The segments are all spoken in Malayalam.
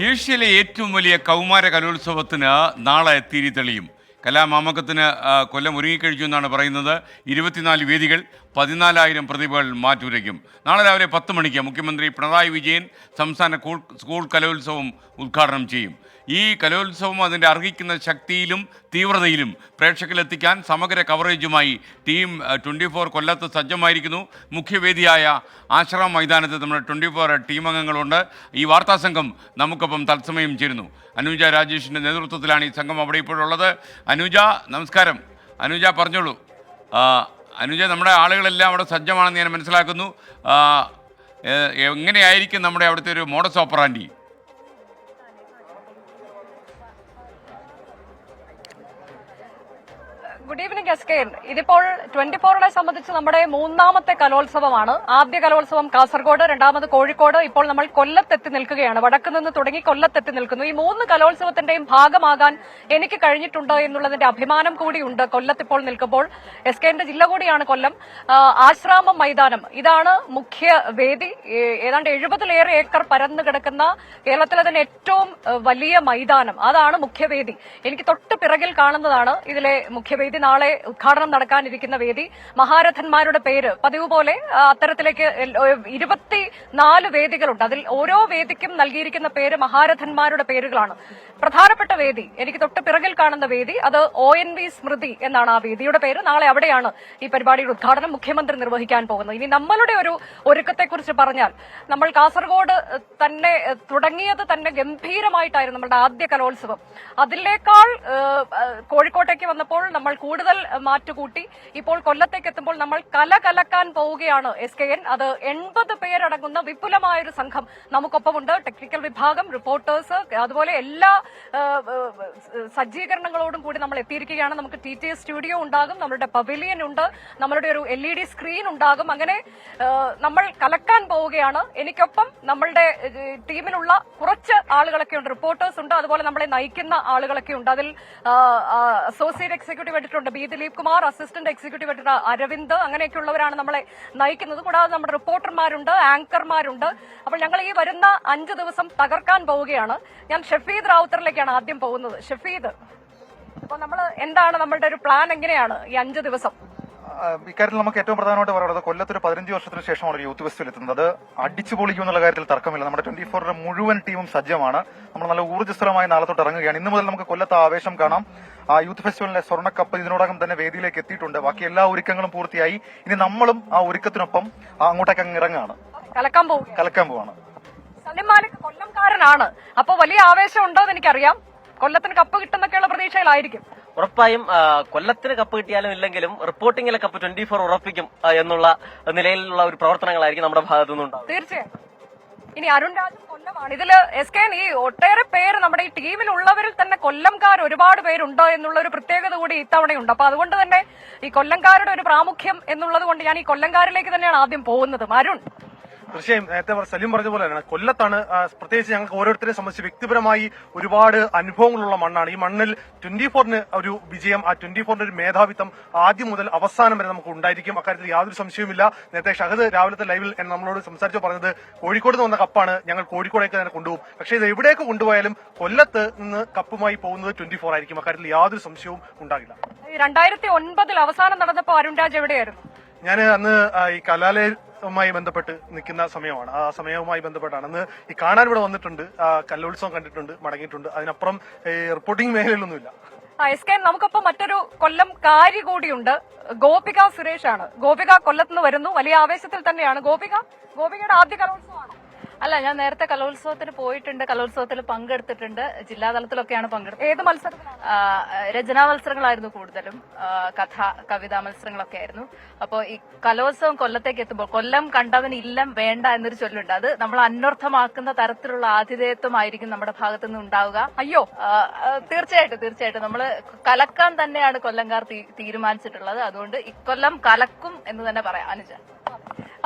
ഏഷ്യയിലെ ഏറ്റവും വലിയ കൗമാര കലോത്സവത്തിന് നാളെ തിരി തെളിയും. കലാമാമകത്തിന് കൊല്ലം ഒരുങ്ങിക്കഴിച്ചു എന്നാണ് പറയുന്നത്. 24 വേദികൾ, 14,000 പ്രതിഭകൾ മാറ്റുരയ്ക്കും. നാളെ രാവിലെ 10 മണിക്ക് മുഖ്യമന്ത്രി പിണറായി വിജയൻ സംസ്ഥാന സ്കൂൾ കലോത്സവം ഉദ്ഘാടനം ചെയ്യും. ഈ കലോത്സവം അതിൻ്റെ അർഹിക്കുന്ന ശക്തിയിലും തീവ്രതയിലും പ്രേക്ഷകരിലെത്തിക്കാൻ സമഗ്ര കവറേജുമായി ടീം 24 കൊല്ലത്ത് സജ്ജമായിരിക്കുന്നു. മുഖ്യവേദിയായ ആശ്രാം മൈതാനത്ത് നമ്മുടെ 24 ടീം അംഗങ്ങളുണ്ട്. ഈ വാർത്താ സംഘം നമുക്കൊപ്പം തത്സമയം ചേരുന്നു. അനുജ രാജേഷിൻ്റെ നേതൃത്വത്തിലാണ് ഈ സംഘം അവിടെ ഇപ്പോഴുള്ളത്. അനുജ, നമസ്കാരം. അനുജ, പറഞ്ഞോളൂ. അനുജ, നമ്മുടെ ആളുകളെല്ലാം അവിടെ സജ്ജമാണെന്ന് ഞാൻ മനസ്സിലാക്കുന്നു. എങ്ങനെയായിരിക്കും നമ്മുടെ അവിടുത്തെ ഒരു മോഡസ് ഓപ്പറാൻഡി? ഗുഡ് ഈവനിങ് എസ്കെൻ. ഇതിപ്പോൾ 24നെ സംബന്ധിച്ച് നമ്മുടെ മൂന്നാമത്തെ കലോത്സവമാണ്. ആദ്യ കലോത്സവം കാസർഗോഡ്, രണ്ടാമത് കോഴിക്കോട്, ഇപ്പോൾ നമ്മൾ കൊല്ലത്തെത്തി നിൽക്കുകയാണ്. വടക്ക് നിന്ന് തുടങ്ങി കൊല്ലത്തെത്തി നിൽക്കുന്നു. ഈ 3 കലോത്സവത്തിന്റെയും ഭാഗമാകാൻ എനിക്ക് കഴിഞ്ഞിട്ടുണ്ട് എന്നുള്ളതിന്റെ അഭിമാനം കൂടിയുണ്ട് കൊല്ലത്ത് ഇപ്പോൾ നിൽക്കുമ്പോൾ. എസ്കെന്റെ ജില്ല കൂടിയാണ് കൊല്ലം. ആശ്രാമം മൈതാനം, ഇതാണ് മുഖ്യ വേദി. ഏതാണ്ട് 70-ലേറെ ഏക്കർ പരന്നു കിടക്കുന്ന കേരളത്തിലെ തന്നെ ഏറ്റവും വലിയ മൈതാനം, അതാണ് മുഖ്യവേദി. എനിക്ക് തൊട്ട് പിറകിൽ കാണുന്നതാണ് ഇതിലെ മുഖ്യവേദി. നാളെ ഉദ്ഘാടനം നടക്കാനിരിക്കുന്ന വേദി. മഹാരഥന്മാരുടെ പേര് പതിവ് പോലെ അത്തരത്തിലേക്ക് 24 വേദികളുണ്ട്. അതിൽ ഓരോ വേദിക്കും നൽകിയിരിക്കുന്ന പേര് മഹാരഥന്മാരുടെ പേരുകളാണ്. പ്രധാനപ്പെട്ട വേദി, എനിക്ക് തൊട്ട് പിറകിൽ കാണുന്ന വേദി, അത് ONV സ്മൃതി എന്നാണ് ആ വേദിയുടെ പേര്. നാളെ അവിടെയാണ് ഈ പരിപാടിയുടെ ഉദ്ഘാടനം മുഖ്യമന്ത്രി നിർവഹിക്കാൻ പോകുന്നത്. ഇനി നമ്മളുടെ ഒരു ഒരുക്കത്തെക്കുറിച്ച് പറഞ്ഞാൽ, നമ്മൾ കാസർഗോഡ് തന്നെ തുടങ്ങിയത് തന്നെ ഗംഭീരമായിട്ടായിരുന്നു. നമ്മളുടെ ആദ്യ കലോത്സവം. അതിലേക്കാൾ കോഴിക്കോട്ടേക്ക് വന്നപ്പോൾ നമ്മൾ കൂടുതൽ മാറ്റുകൂട്ടി. ഇപ്പോൾ കൊല്ലത്തേക്ക് എത്തുമ്പോൾ നമ്മൾ കലക്കാൻ പോവുകയാണ് SKN. അത് 80 പേരടങ്ങുന്ന വിപുലമായൊരു സംഘം നമുക്കൊപ്പമുണ്ട്. ടെക്നിക്കൽ വിഭാഗം, റിപ്പോർട്ടേഴ്സ്, അതുപോലെ എല്ലാ സജ്ജീകരണങ്ങളോടും കൂടി നമ്മൾ എത്തിയിരിക്കുകയാണ്. നമുക്ക് TTS സ്റ്റുഡിയോ ഉണ്ടാകും, നമ്മളുടെ പവിലിയൻ ഉണ്ട്, നമ്മളുടെ ഒരു LED സ്ക്രീൻ ഉണ്ടാകും. അങ്ങനെ നമ്മൾ കലക്കാൻ പോവുകയാണ്. എനിക്കൊപ്പം നമ്മളുടെ ടീമിലുള്ള കുറച്ച് ആളുകളൊക്കെ ഉണ്ട്, റിപ്പോർട്ടേഴ്സ് ഉണ്ട്, അതുപോലെ നമ്മളെ നയിക്കുന്ന ആളുകളൊക്കെ ഉണ്ട്. അതിൽ അസോസിയേറ്റ് എക്സിക്യൂട്ടീവ് എഡിറ്റർ ഉണ്ട് B Dileep Kumar, assistant executive editor Aravind, അങ്ങനെയൊക്കെയുള്ളവരാണ് നമ്മളെ നയിക്കുന്നത്. കൂടാതെ നമ്മുടെ റിപ്പോർട്ടർമാരുണ്ട്, ആങ്കർമാരുണ്ട്. അപ്പോൾ ഞങ്ങൾ ഈ വരുന്ന 5 ദിവസം തകർക്കാൻ പോവുകയാണ്. ഞാൻ ഷഫീദ് റാവുത്തറിലേക്കാണ് ആദ്യം പോകുന്നത്. ഷഫീദ്, അപ്പോൾ നമ്മൾ എന്താണ് നമ്മളുടെ ഒരു പ്ലാൻ, എങ്ങനെയാണ് ഈ 5 ദിവസം? ഇക്കാര്യത്തിൽ നമുക്ക് ഏറ്റവും പ്രധാനമായിട്ട് പറയുന്നത്, കൊല്ലത്തൊരു 15 വർഷത്തിന് ശേഷമാണ് ഒരു യൂത്ത് ഫെസ്റ്റിവൽ എത്തുന്നത്. അടിച്ചു പൊളിക്കും എന്നുള്ള കാര്യത്തിൽ തർക്കമില്ല. നമ്മുടെ 24ന്റെ മുഴുവൻ ടീമും സജ്ജമാണ്. നമ്മൾ നല്ല ഊർജ്ജസ്വലമായി നാളെ തൊട്ട് ഇറങ്ങുകയാണ്. ഇന്നു മുതൽ നമുക്ക് കൊല്ലത്ത് ആവേശം കാണാം. ആ യൂത്ത് ഫെസ്റ്റിവലിന്റെ സ്വർണ്ണക്കപ്പ് ഇതിനോടകം തന്നെ വേദിയിലേക്ക് എത്തിയിട്ടുണ്ട്. ബാക്കി എല്ലാ ഒരുക്കങ്ങളും പൂർത്തിയായി. ഇനി നമ്മളും ആ ഒരുക്കത്തിനൊപ്പം അങ്ങോട്ടേക്ക് അങ്ങ് ഇറങ്ങാണ്, കലക്കാൻ പോവാണ്. സലിം മാലിക് കൊല്ലംകാരനാണ്, അപ്പൊ വലിയ ആവേശം ഉണ്ടോ എന്ന് എനിക്കറിയാം. കൊല്ലത്തിന് കപ്പ് കിട്ടുന്നൊക്കെയുള്ള പ്രതീക്ഷയിലായിരിക്കും. ഉറപ്പായും കൊല്ലത്തിന് കപ്പ് കിട്ടിയാലും ഇല്ലെങ്കിലും റിപ്പോർട്ടിംഗിലെ കപ്പ് 24 ഉറപ്പിക്കും എന്നുള്ള നിലയിലുള്ള ഒരു പ്രവർത്തനങ്ങളായിരിക്കും നമ്മുടെ ഭാഗത്തു നിന്നുണ്ടാവും. തീർച്ചയായും. ഇനി അരുൺ രാജും കൊല്ലമാണ്. ഇതില് SKN ഈ ഒട്ടേറെ പേര് നമ്മുടെ ഈ ടീമിലുള്ളവരിൽ തന്നെ കൊല്ലംകാർ ഒരുപാട് പേരുണ്ട് എന്നുള്ള ഒരു പ്രത്യേകത കൂടി ഇത്തവണയുണ്ട്. അപ്പൊ അതുകൊണ്ട് തന്നെ ഈ കൊല്ലംകാരുടെ ഒരു പ്രാമുഖ്യം എന്നുള്ളത് കൊണ്ട് ഞാൻ ഈ കൊല്ലംകാരിലേക്ക് തന്നെയാണ് ആദ്യം പോകുന്നത്. അരുൺ, തീർച്ചയായും നേരത്തെ സലീം പറഞ്ഞ പോലെ തന്നെ കൊല്ലത്താണ്, പ്രത്യേകിച്ച് ഞങ്ങൾക്ക് ഓരോരുത്തരെ സംബന്ധിച്ച് വ്യക്തിപരമായി ഒരുപാട് അനുഭവങ്ങളുള്ള മണ്ണാണ്. ഈ മണ്ണിൽ 24ന് ഒരു വിജയം, ആ 24ന്റെ ഒരു മേധാവിത്വം ആദ്യം മുതൽ അവസാനം വരെ നമുക്ക് ഉണ്ടായിരിക്കും. അക്കാര്യത്തിൽ യാതൊരു സംശയവുമില്ല. നേരത്തെ ഷഹദ് രാവിലത്തെ ലൈവിൽ നമ്മളോട് സംസാരിച്ചു പറഞ്ഞത്, കോഴിക്കോട് നിന്ന് വന്ന കപ്പാണ്, ഞങ്ങൾ കോഴിക്കോടേക്ക് തന്നെ കൊണ്ടുപോകും. പക്ഷേ ഇത് എവിടേക്ക് കൊണ്ടുപോയാലും കൊല്ലത്ത് നിന്ന് കപ്പുമായി പോകുന്നത് 24 ആയിരിക്കും. അക്കാര്യത്തിൽ യാതൊരു സംശയവും ഉണ്ടാകില്ല. 2009 അവസാനം നടന്നപ്പോൾ അരുൺ രാജ് എവിടെയായിരുന്നു? ഞാൻ അന്ന് ഈ കലാലയവുമായി ബന്ധപ്പെട്ട് നിൽക്കുന്ന സമയമാണ്. ആ സമയവുമായി ബന്ധപ്പെട്ടാണ് അന്ന് ഈ കാണാൻ ഇവിടെ വന്നിട്ടുണ്ട്, കലോത്സവം കണ്ടിട്ടുണ്ട്, മടങ്ങിയിട്ടുണ്ട്. അതിനപ്പുറം റിപ്പോർട്ടിംഗ് മേഖലയിലൊന്നുമില്ല. SKN നമുക്കൊപ്പം മറ്റൊരു കൊല്ലംകാരി കൂടിയുണ്ട്, ഗോപിക സുരേഷാണ്. ഗോപിക കൊല്ലത്തുനിന്ന് വരുന്നു, വലിയ ആവേശത്തിൽ തന്നെയാണ്. ഗോപികയുടെ ആദ്യ കലോത്സവമാണ്. അല്ല, ഞാൻ നേരത്തെ കലോത്സവത്തിന് പോയിട്ടുണ്ട്, കലോത്സവത്തിൽ പങ്കെടുത്തിട്ടുണ്ട്, ജില്ലാതലത്തിലൊക്കെയാണ് പങ്കെടുത്തത്. ഏത് മത്സരത്തിലാണ്? രചനാ മത്സരങ്ങളായിരുന്നു കൂടുതലും, കവിതാ മത്സരങ്ങളൊക്കെ ആയിരുന്നു. അപ്പോൾ ഈ കലോത്സവം കൊല്ലത്തേക്ക് എത്തുമ്പോൾ, കൊല്ലം കണ്ടവന് ഇല്ലം വേണ്ട എന്നൊരു ചൊല്ലുണ്ട്, അത് നമ്മൾ അന്വർത്ഥമാക്കുന്ന തരത്തിലുള്ള ആതിഥേയത്വമായിരിക്കും നമ്മുടെ ഭാഗത്തു നിന്ന് ഉണ്ടാവുക. അയ്യോ, തീർച്ചയായിട്ടും നമ്മൾ കലക്കാൻ തന്നെയാണ് കൊല്ലംകാർ തീരുമാനിച്ചിട്ടുള്ളത്. അതുകൊണ്ട് ഇക്കൊല്ലം കലക്കും എന്ന് തന്നെ പറയാം. അനുജ,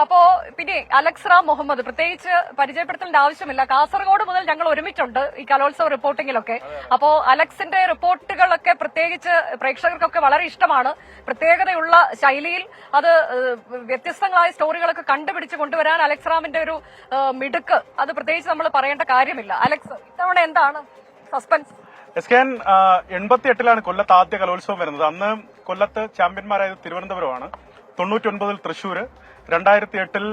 അപ്പോ പിന്നെ അലക്സ് റാം മുഹമ്മദ് പ്രത്യേകിച്ച് പരിചയപ്പെടുത്തേണ്ട ആവശ്യമില്ല. കാസർഗോഡ് മുതൽ ഞങ്ങൾ ഒരുമിച്ചുണ്ട് ഈ കലോത്സവ റിപ്പോർട്ടിങ്ങിലൊക്കെ. അപ്പോ അലക്സിന്റെ റിപ്പോർട്ടുകളൊക്കെ പ്രത്യേകിച്ച് പ്രേക്ഷകർക്കൊക്കെ വളരെ ഇഷ്ടമാണ്. പ്രത്യേകതയുള്ള ശൈലിയിൽ അത് വ്യത്യസ്തങ്ങളായ സ്റ്റോറികളൊക്കെ കണ്ടുപിടിച്ച് കൊണ്ടുവരാൻ അലക്സ് റാമിന്റെ ഒരു മിടുക്ക് അത് പ്രത്യേകിച്ച് നമ്മൾ പറയേണ്ട കാര്യമില്ല. അലക്സ്, ഇത്തവണ എന്താണ് സസ്പെൻസ്? SKN 88-ലാണ് കൊല്ലത്ത് ആദ്യ കലോത്സവം വരുന്നത്. അന്ന് കൊല്ലത്ത് ചാമ്പ്യന്മാരായത് തിരുവനന്തപുരമാണ്. 99-ൽ തൃശ്ശൂര്, 2008-ൽ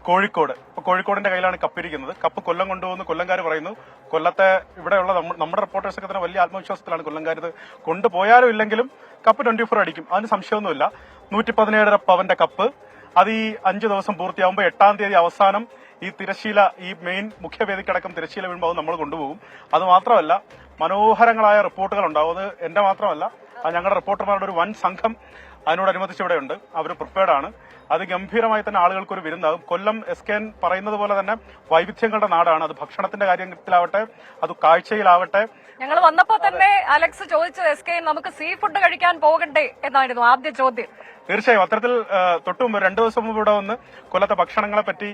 കോഴിക്കോട്. ഇപ്പൊ കോഴിക്കോടിന്റെ കയ്യിലാണ് കപ്പിരിക്കുന്നത്. കപ്പ് കൊല്ലം കൊണ്ടുപോകുന്നു കൊല്ലംകാർ പറയുന്നു. കൊല്ലത്തെ ഇവിടെയുള്ള നമ്മുടെ റിപ്പോർട്ടേഴ്സൊക്കെ തന്നെ വലിയ ആത്മവിശ്വാസത്തിലാണ് കൊല്ലംകാർ ഇത് കൊണ്ടുപോയാലും ഇല്ലെങ്കിലും കപ്പ് 24 അടിക്കും, അതിന് സംശയമൊന്നുമില്ല. 117.5 പവന്റെ കപ്പ് അത് ഈ 5 ദിവസം പൂർത്തിയാകുമ്പോൾ 8-ാം തീയതി അവസാനം ഈ തിരശ്ശീല, ഈ മെയിൻ മുഖ്യവേദിക്കടക്കം തിരശ്ശീല വീഴുമ്പോൾ അത് നമ്മൾ കൊണ്ടുപോകും. അത് മാത്രമല്ല, മനോഹരങ്ങളായ റിപ്പോർട്ടുകൾ ഉണ്ടാവും. അത് എന്റെ മാത്രമല്ല, ഞങ്ങളുടെ റിപ്പോർട്ടർമാരുടെ ഒരു വൻ സംഘം അതിനോടനുബന്ധിച്ച് ഇവിടെയുണ്ട്. അവർ പ്രിപ്പയർഡ് ആണ്. അത് ഗംഭീരമായി തന്നെ ആളുകൾക്ക് ഒരു വിരുന്നാകും. കൊല്ലം SKN പറയുന്നത് പോലെ തന്നെ വൈവിധ്യങ്ങളുടെ നാടാണ്. അത് ഭക്ഷണത്തിന്റെ കാര്യത്തിലാവട്ടെ, അത് കാഴ്ചയിലാവട്ടെ. ഞങ്ങൾ വന്നപ്പോ തന്നെ അലക്സ് ചോദിച്ചത് SKN നമുക്ക് സീ ഫുഡ് കഴിക്കാൻ പോകണ്ടേ എന്നായിരുന്നു ആദ്യ ചോദ്യം. തീർച്ചയായും അത്തരത്തിൽ തൊട്ടു മുമ്പ് 2 ദിവസം മുമ്പ് ഇവിടെ വന്ന് കൊല്ലത്തെ ഭക്ഷണങ്ങളെ പറ്റി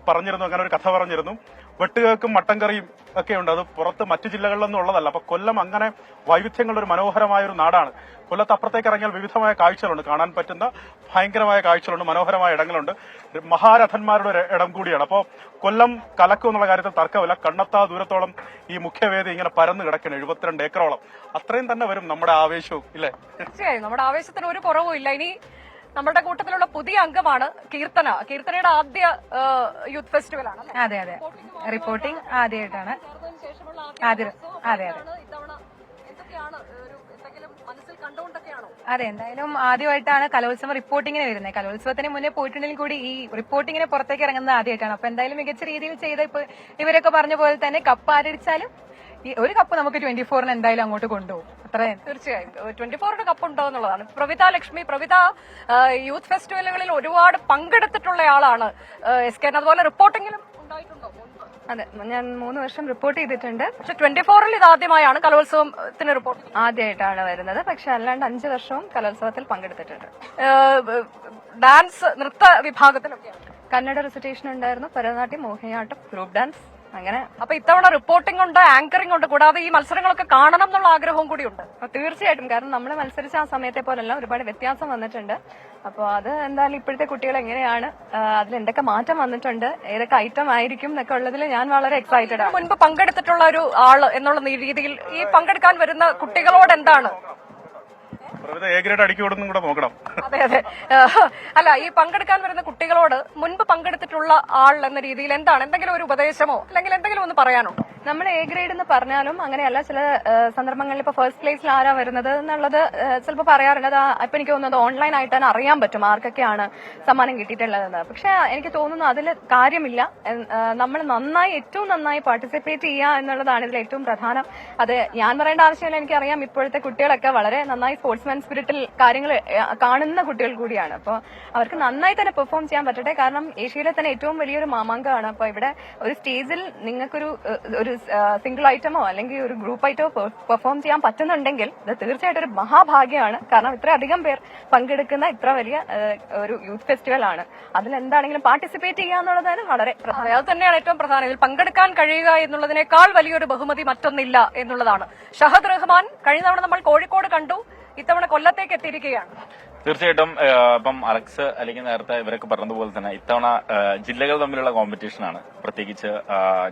പറഞ്ഞിരുന്നു. അങ്ങനെ ഒരു കഥ പറഞ്ഞിരുന്നു. വെട്ടുകേക്കും മട്ടൻ കറിയും ഒക്കെ ഉണ്ട്. അത് പുറത്ത് മറ്റു ജില്ലകളിലൊന്നും ഉള്ളതല്ല. അപ്പൊ കൊല്ലം അങ്ങനെ വൈവിധ്യങ്ങളുടെ ഒരു മനോഹരമായ ഒരു നാടാണ്. കൊല്ലത്ത് അപ്പുറത്തേക്ക് ഇറങ്ങിയാൽ വിവിധമായ കാഴ്ചകളുണ്ട്, കാണാൻ പറ്റുന്ന ഭയങ്കരമായ കാഴ്ചകളുണ്ട്, മനോഹരമായ ഇടങ്ങളുണ്ട്. മഹാരഥന്മാരുടെ ഒരു ഇടം കൂടിയാണ്. അപ്പോൾ കൊല്ലം കലക്കും എന്നുള്ള കാര്യത്തിൽ തർക്കമില്ല. കണ്ണെത്താ ദൂരത്തോളം ഈ മുഖ്യവേദി ഇങ്ങനെ പരന്നു കിടക്കണം, 72 ഏക്കറോളം. അത്രയും തന്നെ വരും നമ്മുടെ ആവേശവും, ഇല്ലേ? തീർച്ചയായും നമ്മുടെ ആവേശത്തിന് ഒരു കുറവും ഇല്ല. ഇനി നമ്മുടെ കൂട്ടത്തിലുള്ള പുതിയ അംഗമാണ് കീർത്തന. കീർത്തനയുടെ ആദ്യ യൂത്ത് ഫെസ്റ്റിവൽ ആണ്. അതെ അതെ, റിപ്പോർട്ടിംഗ് ആദ്യമായിട്ടാണ്. അതെ അതെ അതെ, എന്തായാലും ആദ്യമായിട്ടാണ് കലോത്സവം റിപ്പോർട്ടിങ്ങിന് വരുന്നത്. കലോത്സവത്തിന് മുന്നേ പോയിട്ടുണ്ടെങ്കിൽ കൂടി ഈ റിപ്പോർട്ടിങ്ങിന് പുറത്തേക്ക് ഇറങ്ങുന്നത് ആദ്യമായിട്ടാണ്. അപ്പൊ എന്തായാലും മികച്ച രീതിയിൽ ചെയ്ത ഇപ്പൊ ഇവരൊക്കെ പറഞ്ഞ പോലെ തന്നെ കപ്പ് ആരടിച്ചാലും ഈ ഒരു കപ്പ് നമുക്ക് 24-ന് എന്തായാലും അങ്ങോട്ട് കൊണ്ടുപോകും. അത്ര തീർച്ചയായും 24-ന്റെ കപ്പ് ഉണ്ടോ എന്നുള്ളതാണ്. പ്രവിത ലക്ഷ്മി, പ്രവിത യൂത്ത് ഫെസ്റ്റിവലുകളിൽ ഒരുപാട് പങ്കെടുത്തിട്ടുള്ള ആളാണ്. SKN അതുപോലെ റിപ്പോർട്ടിങ്ങിലും ഉണ്ടായിട്ടുണ്ടോ? അതെ, ഞാൻ 3 വർഷം റിപ്പോർട്ട് ചെയ്തിട്ടുണ്ട്. പക്ഷെ 24-ൽ ഇത് ആദ്യമായാണ് കലോത്സവത്തിന് റിപ്പോർട്ട് ആദ്യമായിട്ടാണ് വരുന്നത്. പക്ഷെ അല്ലാണ്ട് 5 വർഷവും കലോത്സവത്തിൽ പങ്കെടുത്തിട്ടുണ്ട്. ഡാൻസ് നൃത്ത വിഭാഗത്തിലൊക്കെയാണ്. കന്നഡ റെസിറ്റേഷൻ ഉണ്ടായിരുന്നു, ഭരതനാട്യം, മോഹിനിയാട്ടം, ഗ്രൂപ്പ് ഡാൻസ്, അങ്ങനെ. അപ്പൊ ഇത്തവണ റിപ്പോർട്ടിംഗ് ഉണ്ട്, ആങ്കറിംഗ് ഉണ്ട്, കൂടാതെ ഈ മത്സരങ്ങളൊക്കെ കാണണം എന്നുള്ള ആഗ്രഹവും കൂടിയുണ്ട്. തീർച്ചയായിട്ടും, കാരണം നമ്മൾ മത്സരിച്ച ആ സമയത്തെ പോലെല്ലാം ഒരുപാട് വ്യത്യാസം വന്നിട്ടുണ്ട്. അപ്പോൾ അത് എന്തായാലും ഇപ്പോഴത്തെ കുട്ടികൾ എങ്ങനെയാണ്, അതിൽ എന്തൊക്കെ മാറ്റം വന്നിട്ടുണ്ട്, ഏതൊക്കെ ഐറ്റം ആയിരിക്കും എന്നൊക്കെ ഉള്ളതിൽ ഞാൻ വളരെ എക്സൈറ്റഡ് ആണ്. മുൻപ് പങ്കെടുത്തിട്ടുള്ള ഒരു ആള് എന്നുള്ള രീതിയിൽ ഈ പങ്കെടുക്കാൻ വരുന്ന കുട്ടികളോട് എന്താണ്? A ഗ്രേഡ് അടിക്കൂടുന്നും കൂടെ നോക്കണം. അതെ അതെ, അല്ല, ഈ പങ്കെടുക്കാൻ വരുന്ന കുട്ടികളോട് മുൻപ് പങ്കെടുത്തിട്ടുള്ള ആൾ എന്ന രീതിയിൽ എന്താണ് എന്തെങ്കിലും ഒരു ഉപദേശമോ അല്ലെങ്കിൽ എന്തെങ്കിലും ഒന്ന് പറയാനോ? നമ്മൾ A ഗ്രേഡ് എന്ന് പറഞ്ഞാലും അങ്ങനെയല്ല. ചില സന്ദർഭങ്ങളിൽ ഇപ്പൊ ഫസ്റ്റ് പ്ലേസിൽ ആരാ വരുന്നത് എന്നുള്ളത് ചിലപ്പോൾ പറയാറുണ്ട്. അത് ഇപ്പൊ എനിക്ക് തോന്നുന്നത് ഓൺലൈൻ ആയിട്ട് തന്നെ അറിയാൻ പറ്റും ആർക്കൊക്കെയാണ് സമ്മാനം കിട്ടിയിട്ടുള്ളതെന്ന്. പക്ഷെ എനിക്ക് തോന്നുന്നു അതിൽ കാര്യമില്ല. നമ്മൾ ഏറ്റവും നന്നായി പാർട്ടിസിപ്പേറ്റ് ചെയ്യുക എന്നുള്ളതാണ് ഇതിൽ ഏറ്റവും പ്രധാനം. അത് ഞാൻ പറയേണ്ട ആവശ്യമില്ല, എനിക്കറിയാം ഇപ്പോഴത്തെ കുട്ടികളൊക്കെ വളരെ നന്നായി സ്പോർട്സ്മാൻ സ്പിരിറ്റിൽ കാര്യങ്ങൾ കാണുന്ന കുട്ടികൾ കൂടിയാണ്. അപ്പോൾ അവർക്ക് നന്നായി തന്നെ പെർഫോം ചെയ്യാൻ പറ്റട്ടെ. കാരണം ഏഷ്യയിലെ തന്നെ ഏറ്റവും വലിയൊരു മാമാങ്കമാണ്. അപ്പൊ ഇവിടെ ഒരു സ്റ്റേജിൽ നിങ്ങൾക്കൊരു സിംഗിൾ ഐറ്റമോ അല്ലെങ്കിൽ ഒരു ഗ്രൂപ്പ് ഐറ്റമോ പെർഫോം ചെയ്യാൻ പറ്റുന്നുണ്ടെങ്കിൽ അത് തീർച്ചയായിട്ടും ഒരു മഹാഭാഗ്യമാണ്. കാരണം ഇത്രയധികം പേർ പങ്കെടുക്കുന്ന ഇത്ര വലിയ ഒരു യൂത്ത് ഫെസ്റ്റിവൽ ആണ്. അതിൽ എന്താണെങ്കിലും പാർട്ടിസിപ്പേറ്റ് ചെയ്യുക എന്നുള്ളതാണ് വളരെ പ്രധാനം. അത് തന്നെയാണ് ഏറ്റവും പ്രധാനം. ഇതിൽ പങ്കെടുക്കാൻ കഴിയുക എന്നുള്ളതിനേക്കാൾ വലിയൊരു ബഹുമതി മറ്റൊന്നില്ല എന്നുള്ളതാണ്. ഷഹദ് റഹ്മാൻ, കഴിഞ്ഞ തവണ നമ്മൾ കോഴിക്കോട് കണ്ടു, ഇത്തവണ കൊല്ലത്തേക്ക് എത്തിയിരിക്കുകയാണ്. തീർച്ചയായിട്ടും ഇപ്പം അലക്സ് അല്ലെങ്കിൽ നേരത്തെ ഇവരൊക്കെ പറഞ്ഞതുപോലെ തന്നെ ഇത്തവണ ജില്ലകൾ തമ്മിലുള്ള കോമ്പറ്റീഷനാണ്. പ്രത്യേകിച്ച്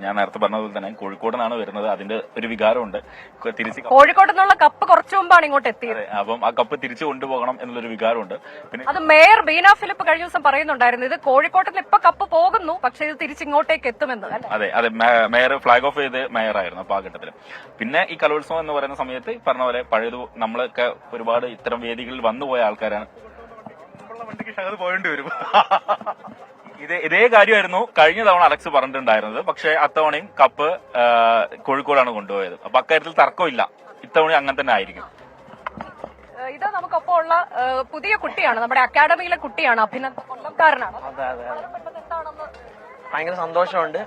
ഞാൻ നേരത്തെ പറഞ്ഞതുപോലെ തന്നെ കോഴിക്കോട് നിന്നാണ് വരുന്നത്. അതിന്റെ ഒരു വികാരമുണ്ട്. കോഴിക്കോട് നിന്നുള്ള കപ്പ് കുറച്ചു മുമ്പാണ് ഇങ്ങോട്ട് എത്തിയത്. അപ്പം ആ കപ്പ് തിരിച്ചു കൊണ്ടുപോകണം എന്നുള്ളൊരു വികാരമുണ്ട്. പിന്നെ അത് മേയർ ബീന ഫിലിപ്പ് കഴിഞ്ഞ ദിവസം പറയുന്നുണ്ടായിരുന്നു, ഇത് കോഴിക്കോട്ടിൽ നിന്ന് ഇപ്പൊ കപ്പ് പോകുന്നു, പക്ഷെ ഇത് തിരിച്ചിങ്ങോട്ടേക്ക് എത്തുമെന്ന്. അതെ അതെ, മേയർ ഫ്ലാഗ് ഓഫ് ചെയ്ത് മേയറായിരുന്നു അപ്പൊ ആ ഘട്ടത്തിൽ. പിന്നെ ഈ കലോത്സവം എന്ന് പറയുന്ന സമയത്ത് പറഞ്ഞ പോലെ പഴയത് നമ്മളൊക്കെ ഒരുപാട് ഇത്തരം വേദികളിൽ വന്നുപോയ ആൾക്കാരാണ്. പോയേണ്ടി വരും. ഇതേ കാര്യമായിരുന്നു കഴിഞ്ഞ തവണ അലക്സ് പറഞ്ഞിട്ടുണ്ടായിരുന്നത്. പക്ഷെ അത്തവണയും കപ്പ് കോഴിക്കോടാണ് കൊണ്ടുപോയത്. അപ്പൊ അക്കാര്യത്തിൽ തർക്കമില്ല, ഇത്തവണ അങ്ങനെ തന്നെ ആയിരിക്കും. ഇത് നമുക്കൊപ്പം ഉള്ള പുതിയ കുട്ടിയാണ്, നമ്മുടെ അക്കാഡമിയിലെ കുട്ടിയാണ്, അഭിനന്ദൻ, കൊല്ലംകാരനാണ്. ഭയങ്കര സന്തോഷമുണ്ട്.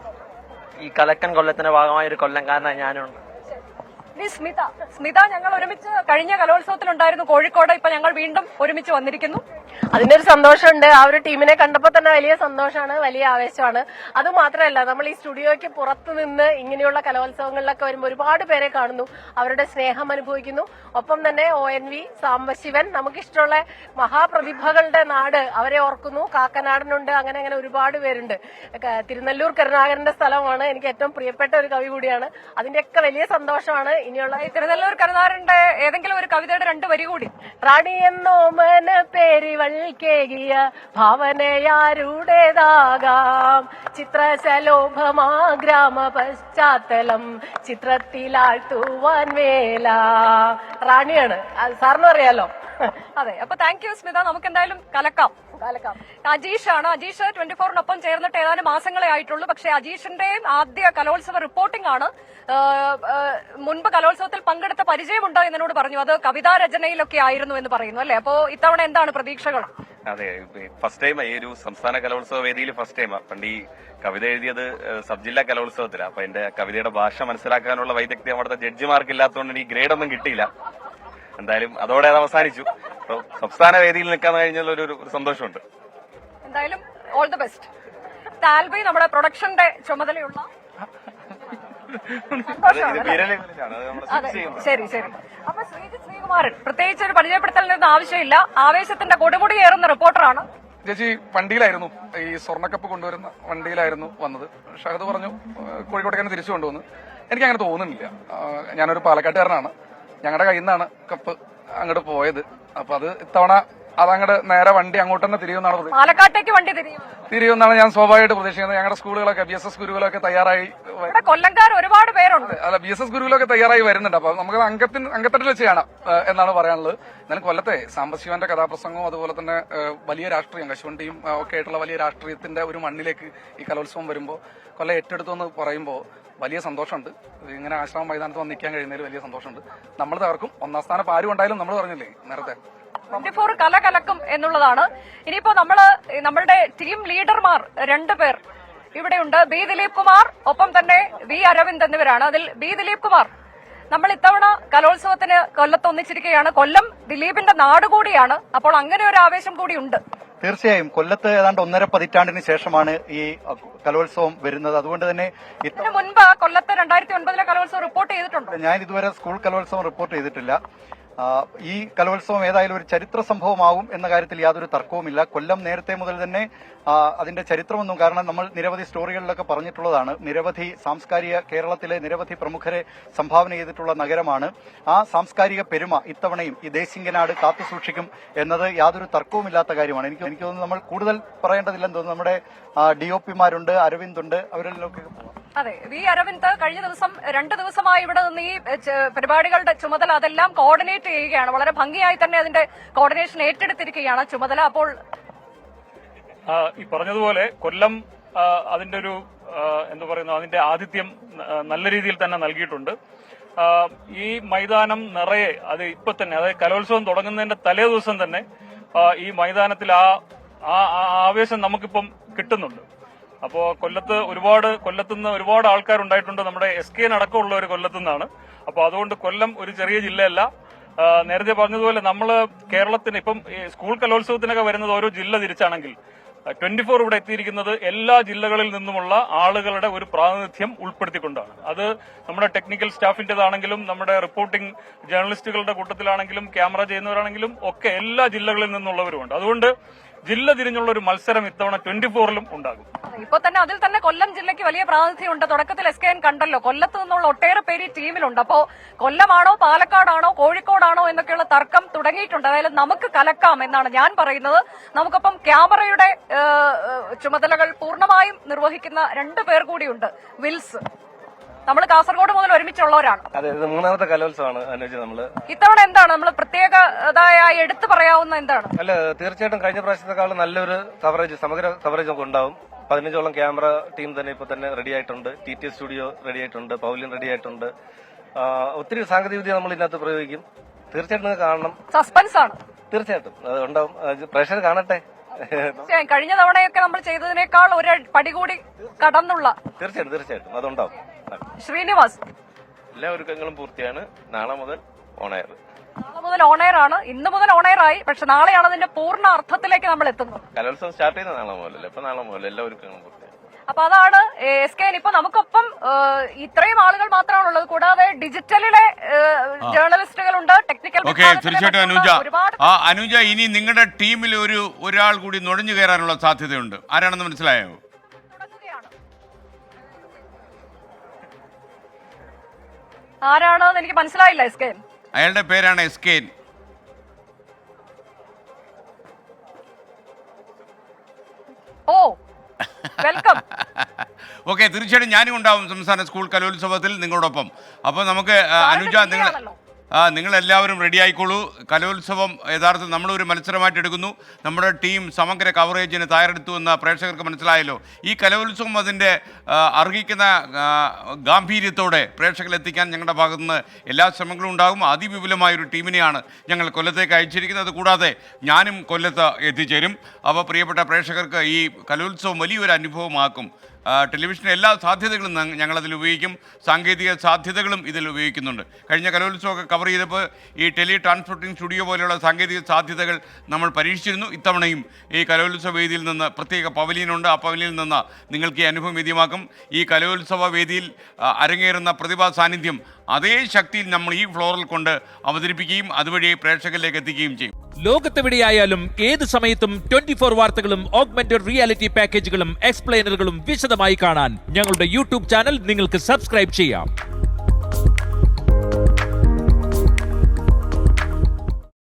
ഈ കലക്കൻ കൊല്ലത്തിന്റെ ഭാഗമായ ഒരു കൊല്ലംകാരനാണ് ഞാനുണ്ട്. സ്മിത, ഞങ്ങൾ ഒരുമിച്ച് കഴിഞ്ഞ കലോത്സവത്തിലുണ്ടായിരുന്നു കോഴിക്കോട്. ഇപ്പൊ ഞങ്ങൾ വീണ്ടും ഒരുമിച്ച് വന്നിരിക്കുന്നു. അതിനൊരു സന്തോഷമുണ്ട്. ആ ഒരു ടീമിനെ കണ്ടപ്പോൾ തന്നെ വലിയ സന്തോഷമാണ്, വലിയ ആവേശമാണ്. അത് മാത്രമല്ല, നമ്മൾ ഈ സ്റ്റുഡിയോയ്ക്ക് പുറത്തു നിന്ന് ഇങ്ങനെയുള്ള കലോത്സവങ്ങളിലൊക്കെ വരുമ്പോൾ ഒരുപാട് പേരെ കാണുന്നു, അവരുടെ സ്നേഹം അനുഭവിക്കുന്നു. ഒപ്പം തന്നെ ONV, സാംബശിവൻ, നമുക്കിഷ്ടമുള്ള മഹാപ്രതിഭകളുടെ നാട്, അവരെ ഓർക്കുന്നു. കാക്കനാടനുണ്ട്, അങ്ങനെ അങ്ങനെ ഒരുപാട് പേരുണ്ട്. തിരുനെല്ലൂർ കരുണാകരന്റെ സ്ഥലമാണ്, എനിക്ക് ഏറ്റവും പ്രിയപ്പെട്ട ഒരു കവി കൂടിയാണ്. അതിന്റെയൊക്കെ വലിയ സന്തോഷമാണ്. ഇനിയുള്ള തിരുനെല്ലൂർ കരുണാകരന്റെ ഏതെങ്കിലും ഒരു കവിതയുടെ 2 വരി കൂടി. റാണി എന്നോമന പേരിവൾ കേകിയ ഭാവനയാരുടേതാകാം, ചിത്രശലോഭമാ ഗ്രാമ പശ്ചാത്തലം ചിത്രത്തിലാഴ്ത്തുവാൻ വേല. റാണിയാണ്, സാറിനും അറിയാലോ. അതെ, അപ്പൊ താങ്ക് യു സ്മിത. നമുക്ക് എന്തായാലും കലക്കാം. അജീഷാണ്. അജീഷ് 24-നൊപ്പം ചേർന്നിട്ട് ഏതാനും മാസങ്ങളെ ആയിട്ടുള്ളൂ. പക്ഷെ അജീഷിന്റെയും ആദ്യ കലോത്സവ റിപ്പോർട്ടിംഗ് ആണ്. മുൻപ് കലോത്സവത്തിൽ പങ്കെടുത്ത പരിചയമുണ്ടോ എന്നോട് പറഞ്ഞു. അത് കവിതാ രചനയിലൊക്കെ ആയിരുന്നു എന്ന് പറയുന്നു അല്ലെ? അപ്പോ ഇത്തവണ എന്താണ് പ്രതീക്ഷകൾ? അതെ, ഫസ്റ്റ് ടൈം ഈ ഒരു സംസ്ഥാന കലോത്സവ വേദിയിൽ ഫസ്റ്റ് ടൈമാ. പണ്ട് ഈ കവിത എഴുതിയത് സബ് ജില്ലാ കലോത്സവത്തിലാണ്. അപ്പൊ എന്റെ കവിതയുടെ ഭാഷ മനസ്സിലാക്കാനുള്ള വൈദഗ്ധ്യം അവിടുത്തെ ജഡ്ജിമാർക്ക് ഇല്ലാത്തതുകൊണ്ട് ഈ ഗ്രേഡ് ഒന്നും കിട്ടിയില്ല. എന്തായാലും അതോടെ അത് അവസാനിച്ചു. സംസ്ഥാന വേദിയിൽ നിൽക്കാൻ കഴിഞ്ഞാൽ ഒരു സന്തോഷമുണ്ട്. എന്തായാലും ഓൾ ദി ബെസ്റ്റ്. താൽബി നമ്മുടെ പ്രൊഡക്ഷന്റെ ചുമതലയുള്ള ശരി ശരി. അപ്പൊ ശ്രീകുമാരൻ പ്രത്യേകിച്ച് ഒരു പരിചയപ്പെടുത്തലിനൊന്നും ആവശ്യമില്ല. ആവേശത്തിന്റെ കൊടുമുടിയേറുന്ന റിപ്പോർട്ടറാണ്. ചേച്ചി വണ്ടിയിലായിരുന്നു, ഈ സ്വർണ്ണക്കപ്പ് കൊണ്ടുവരുന്ന വണ്ടിയിലായിരുന്നു വന്നത്. ഷഹദ് പറഞ്ഞു കോഴിക്കോട്ടേക്ക് തന്നെ തിരിച്ചു കൊണ്ടുവന്നു. എനിക്ക് അങ്ങനെ തോന്നുന്നില്ല. ഞാനൊരു പാലക്കാട്ടുകാരനാണ്. ഞങ്ങളുടെ കയ്യിൽ നിന്നാണ് കപ്പ് അങ്ങോട്ട് പോയത്. അപ്പൊ അത് ഇത്തവണ അതങ്ങോട്ട് നേരെ വണ്ടി അങ്ങോട്ട് തന്നെ തിരിയുമെന്നാണ് പാലക്കാട്ടേക്ക് വണ്ടി തിരിയുമെന്നാണ് ഞാൻ സ്വാഭാവികമായിട്ട് പ്രതീക്ഷിക്കുന്നത്. ഞങ്ങളുടെ സ്കൂളുകളൊക്കെ BSS ഗുരുകുലൊക്കെ തയ്യാറായി, കൊല്ലംകാർ ഒരുപാട് പേരുണ്ട്. അല്ല BSS ഗുരുകുലൊക്കെ തയ്യാറായി വരുന്നുണ്ട്. അപ്പൊ നമുക്ക് അങ്കത്തട്ടിൽ വെച്ച് കാണാം എന്നാണ് പറയാനുള്ളത്. എന്നാലും കൊല്ലത്തെ സാംബശിവന്റെ കഥാപ്രസംഗവും അതുപോലെ തന്നെ വലിയ രാഷ്ട്രീയം, കശുവണ്ടിയും ഒക്കെ ആയിട്ടുള്ള വലിയ രാഷ്ട്രീയത്തിന്റെ ഒരു മണ്ണിലേക്ക് ഈ കലോത്സവം വരുമ്പോൾ കൊല്ലം ഏറ്റെടുത്തു എന്ന് പറയുമ്പോൾ വലിയ സന്തോഷമുണ്ട്. ഇങ്ങനെ ആശ്രമ മൈതാനത്ത് വന്ന് നിൽക്കാൻ കഴിയുന്നതിൽ വലിയ സന്തോഷമുണ്ട്. നമ്മൾ തകർക്കും. 1ാം സ്ഥാനം ആരും ഉണ്ടായാലും നമ്മൾ പറഞ്ഞില്ലേ നേരത്തെ 24 കലകലക്കും എന്നുള്ളതാണ്. ഇനിയിപ്പോ നമ്മളുടെ ടീം ലീഡർമാർ 2 പേർ ഇവിടെയുണ്ട്. ബി ദിലീപ് കുമാർ, ഒപ്പം തന്നെ വി അരവിന്ദ് എന്നിവരാണ്. അതിൽ ബി ദിലീപ് കുമാർ, നമ്മൾ ഇത്തവണ കലോത്സവത്തിന് കൊല്ലത്ത് ഒന്നിച്ചിരിക്കുകയാണ്. കൊല്ലം ദിലീപിന്റെ നാട് കൂടിയാണ്. അപ്പോൾ അങ്ങനെ ഒരു ആവേശം കൂടി ഉണ്ട്. തീർച്ചയായും കൊല്ലത്ത് ഏതാണ്ട് 1.5 പതിറ്റാണ്ടിന് ശേഷമാണ് ഈ കലോത്സവം വരുന്നത്. അതുകൊണ്ട് തന്നെ ഇതിനു മുൻപ് കൊല്ലത്ത് 2009 കലോത്സവം റിപ്പോർട്ട് ചെയ്തിട്ടുണ്ട്. ഞാൻ ഇതുവരെ സ്കൂൾ കലോത്സവം റിപ്പോർട്ട് ചെയ്തിട്ടില്ല. ഈ കലോത്സവം ഏതായാലും ഒരു ചരിത്ര സംഭവമാകും എന്ന കാര്യത്തിൽ യാതൊരു തർക്കവുമില്ല. കൊല്ലം നേരത്തെ മുതൽ തന്നെ അതിന്റെ ചരിത്രമൊന്നും, കാരണം നമ്മൾ നിരവധി സ്റ്റോറികളിലൊക്കെ പറഞ്ഞിട്ടുള്ളതാണ്, നിരവധി കേരളത്തിലെ നിരവധി പ്രമുഖരെ സംഭാവന ചെയ്തിട്ടുള്ള നഗരമാണ്. ആ സാംസ്കാരിക പെരുമ ഇത്തവണയും ഈ ദേശിംഗനാട് കാത്തുസൂക്ഷിക്കും എന്നത് യാതൊരു തർക്കവുമില്ലാത്ത കാര്യമാണ്. എനിക്ക് തോന്നുന്നു നമ്മൾ കൂടുതൽ പറയേണ്ടതില്ലെന്ന് തോന്നുന്നു. നമ്മുടെ DOPമാരുണ്ട്, അരവിന്ദുണ്ട്, അവരിലൊക്കെ. അതെ, വി അരവിന്ദ് കഴിഞ്ഞ ദിവസം 2 ദിവസമായി ഇവിടെ നിന്ന് ഈ പരിപാടികളുടെ ചുമതല അതെല്ലാം കോർഡിനേറ്റ് ചെയ്യുകയാണ്. വളരെ ഭംഗിയായി തന്നെ അതിന്റെ കോർഡിനേഷൻ ഏറ്റെടുത്തിരിക്കുകയാണ് ചുമതല. അപ്പോൾ ഈ പറഞ്ഞതുപോലെ കൊല്ലം അതിന്റെ ഒരു എന്താ പറയുന്നത്, അതിന്റെ ആതിഥ്യം നല്ല രീതിയിൽ തന്നെ നൽകിയിട്ടുണ്ട്. ഈ മൈതാനം നിറയെ അത് ഇപ്പൊ തന്നെ, അതായത് കലോത്സവം തുടങ്ങുന്നതിന്റെ തലേ ദിവസം തന്നെ ഈ മൈതാനത്തിൽ ആ ആവേശം നമുക്കിപ്പം കിട്ടുന്നുണ്ട്. അപ്പോ കൊല്ലത്തുനിന്ന് ഒരുപാട് ആൾക്കാരുണ്ടായിട്ടുണ്ട്. നമ്മുടെ SK അടക്കമുള്ള ഒരു കൊല്ലത്തുനിന്നാണ്. അപ്പൊ അതുകൊണ്ട് കൊല്ലം ഒരു ചെറിയ ജില്ലയല്ല. നേരത്തെ പറഞ്ഞതുപോലെ നമ്മള് കേരളത്തിന് ഇപ്പം സ്കൂൾ കലോത്സവത്തിനൊക്കെ വരുന്നത് ഓരോ ജില്ല തിരിച്ചാണെങ്കിൽ 24 ഇവിടെ എത്തിയിരിക്കുന്നത് എല്ലാ ജില്ലകളിൽ നിന്നുമുള്ള ആളുകളുടെ ഒരു പ്രാതിനിധ്യം ഉൾപ്പെടുത്തിക്കൊണ്ടാണ്. അത് നമ്മുടെ ടെക്നിക്കൽ സ്റ്റാഫിന്റേതാണെങ്കിലും നമ്മുടെ റിപ്പോർട്ടിംഗ് ജേർണലിസ്റ്റുകളുടെ കൂട്ടത്തിലാണെങ്കിലും ക്യാമറ ചെയ്യുന്നവരാണെങ്കിലും ഒക്കെ എല്ലാ ജില്ലകളിൽ നിന്നുള്ളവരുമുണ്ട്. അതുകൊണ്ട് ജില്ല തിരിഞ്ഞുള്ള ഒരു മത്സരം ഇത്തവണ 24ലും ഉണ്ടാകും. ഇപ്പൊ തന്നെ അതിൽ തന്നെ കൊല്ലം ജില്ലയ്ക്ക് വലിയ പ്രാതിനിധ്യമുണ്ട്. തുടക്കത്തിൽ SKN കണ്ടല്ലോ, കൊല്ലത്ത് നിന്നുള്ള ഒട്ടേറെ പേര് ടീമിലുണ്ട്. അപ്പോ കൊല്ലമാണോ പാലക്കാടാണോ കോഴിക്കോടാണോ എന്നൊക്കെയുള്ള തർക്കം തുടങ്ങിയിട്ടുണ്ട്. അതായത് നമുക്ക് കലക്കാം എന്നാണ് ഞാൻ പറയുന്നത്. നമുക്കൊപ്പം ക്യാമറയുടെ ചുമതലകൾ പൂർണ്ണമായും നിർവഹിക്കുന്ന 2 പേർ കൂടിയുണ്ട്. വിൽസ്, നമ്മൾ കാസർഗോഡ് മുതൽ ഒരുമിച്ചുള്ളവരാണ്. അതെ, ഇത് 3ാമത്തെ കലോത്സവമാണ് അനുജ. നമ്മള് ഇത്തവണ എന്താണ് നമ്മൾ പ്രത്യേകതായ എടുത്തു പറയാവുന്ന എന്താണ്? അല്ല, തീർച്ചയായിട്ടും കഴിഞ്ഞ പ്രാവശ്യത്തെക്കാൾ നല്ലൊരു സമഗ്ര കവറേജ് ഒക്കെ ഉണ്ടാവും. 15ഓളം ക്യാമറ ടീം തന്നെ ഇപ്പൊ തന്നെ റെഡി ആയിട്ടുണ്ട്. TT സ്റ്റുഡിയോ റെഡി ആയിട്ടുണ്ട്, പൗലിൻ റെഡി ആയിട്ടുണ്ട്. ഒത്തിരി സാങ്കേതിക വിദ്യ നമ്മൾ ഇതിനകത്ത് പ്രയോഗിക്കും. തീർച്ചയായിട്ടും നിങ്ങൾ കാണണം. സസ്പെൻസ് ആണ്. തീർച്ചയായിട്ടും അത് ഉണ്ടാവും. പ്രേക്ഷകർ കാണട്ടെ. കഴിഞ്ഞ തവണയൊക്കെ നമ്മൾ ചെയ്തതിനേക്കാൾ ഒരു പടി കൂടി കടന്നുള്ള. തീർച്ചയായിട്ടും അതുണ്ടാവും. ശ്രീനിവാസ്, എല്ലാ ഒരുക്കങ്ങളും പൂർത്തിയാണ്. നാളെ മുതൽ ഓൺ എയർ. നാളെ മുതൽ ഓൺ എയർ ആണ്, ഇന്ന് മുതൽ ഓൺ എയർ ആയി, പക്ഷെ നാളെയാണ് അതിന്റെ പൂർണ്ണ അർത്ഥത്തിലേക്ക് നമ്മൾ എത്തുന്നത്. കലോത്സവം സ്റ്റാർട്ട് ചെയ്യുന്ന നാളെ മുതലല്ലേ? ഇപ്പൊ നാളെ മുതൽ എല്ലാവർക്കും അപ്പൊ അതാണ് SK. ഇപ്പൊ നമുക്കൊപ്പം ഇത്രയും ആളുകൾ മാത്രമാണുള്ളത്, കൂടാതെ ഡിജിറ്റലിലെ ജേർണലിസ്റ്റുകളുണ്ട്, ടെക്നിക്കൽ. ഓക്കെ, തീർച്ചയായിട്ടും അനുജ. അനുജ, ഇനി നിങ്ങളുടെ ടീമിൽ ഒരാൾ കൂടി നുഴഞ്ഞു കയറാനുള്ള സാധ്യതയുണ്ട്. ആരാണെന്ന് മനസ്സിലായോ? ആരാണെന്ന് എനിക്ക് മനസ്സിലായില്ല. SK അയാളുടെ പേരാണ് SK. ഓ, വെൽക്കം. ഓക്കെ, തീർച്ചയായിട്ടും ഞാനും ഉണ്ടാവും സംസ്ഥാന സ്കൂൾ കലോത്സവത്തിൽ നിങ്ങളോടൊപ്പം. അപ്പോൾ നമുക്ക് അനുജ, നിങ്ങൾ എല്ലാവരും റെഡി ആയിക്കോളൂ. കലോത്സവം യഥാർത്ഥത്തിൽ നമ്മളൊരു മത്സരമായിട്ട് എടുക്കുന്നു. നമ്മുടെ ടീം സമഗ്ര കവറേജിന് തയ്യാറെടുത്തു എന്ന് പ്രേക്ഷകർക്ക് മനസ്സിലായല്ലോ. ഈ കലോത്സവം അതിൻ്റെ അർഹിക്കുന്ന ഗാംഭീര്യത്തോടെ പ്രേക്ഷകരിലെത്തിക്കാൻ ഞങ്ങളുടെ ഭാഗത്തുനിന്ന് എല്ലാ ശ്രമങ്ങളും ഉണ്ടാകും. അതിവിപുലമായൊരു ടീമിനെയാണ് ഞങ്ങൾ കൊല്ലത്തേക്ക് അയച്ചിരിക്കുന്നത്. കൂടാതെ ഞാനും കൊല്ലത്ത് എത്തിച്ചേരും. അപ്പോൾ പ്രിയപ്പെട്ട പ്രേക്ഷകർക്ക് ഈ കലോത്സവം വലിയൊരു അനുഭവമാക്കും. ടെലിവിഷൻ്റെ എല്ലാ സാധ്യതകളും ഞങ്ങളതിൽ ഉപയോഗിക്കും. സാങ്കേതിക സാധ്യതകളും ഇതിൽ ഉപയോഗിക്കുന്നുണ്ട്. കഴിഞ്ഞ കലോത്സവമൊക്കെ കവർ ചെയ്തപ്പോൾ ഈ ടെലി ട്രാൻസ്പോർട്ടിംഗ് സ്റ്റുഡിയോ പോലെയുള്ള സാങ്കേതിക സാധ്യതകൾ നമ്മൾ പരീക്ഷിച്ചിരുന്നു. ഇത്തവണയും ഈ കലോത്സവ വേദിയിൽ നിന്ന് പ്രത്യേക പവലിയനുണ്ട്. ആ പവലിയനിൽ നിന്ന് നിങ്ങൾക്ക് ഈ അനുഭവം വേദ്യമാക്കും. ഈ കലോത്സവ വേദിയിൽ അരങ്ങേറുന്ന പ്രതിഭാ സാന്നിധ്യം അതേ ശക്തിയിൽ നമ്മൾ ഈ ഫ്ലോറിൽ കൊണ്ട് അവതരിപ്പിക്കുകയും അതുവഴി പ്രേക്ഷകരിലേക്ക് എത്തിക്കുകയും ചെയ്യും. ലോകത്തെവിടെയായാലും ഏത് സമയത്തും 24 വാർത്തകളും ഓഗ്മെന്റഡ് റിയാലിറ്റി പാക്കേജുകളും എക്സ്പ്ലെയിനറുകളും വിശദമായി കാണാൻ ഞങ്ങളുടെ യൂട്യൂബ് ചാനൽ നിങ്ങൾക്ക് സബ്സ്ക്രൈബ് ചെയ്യാം.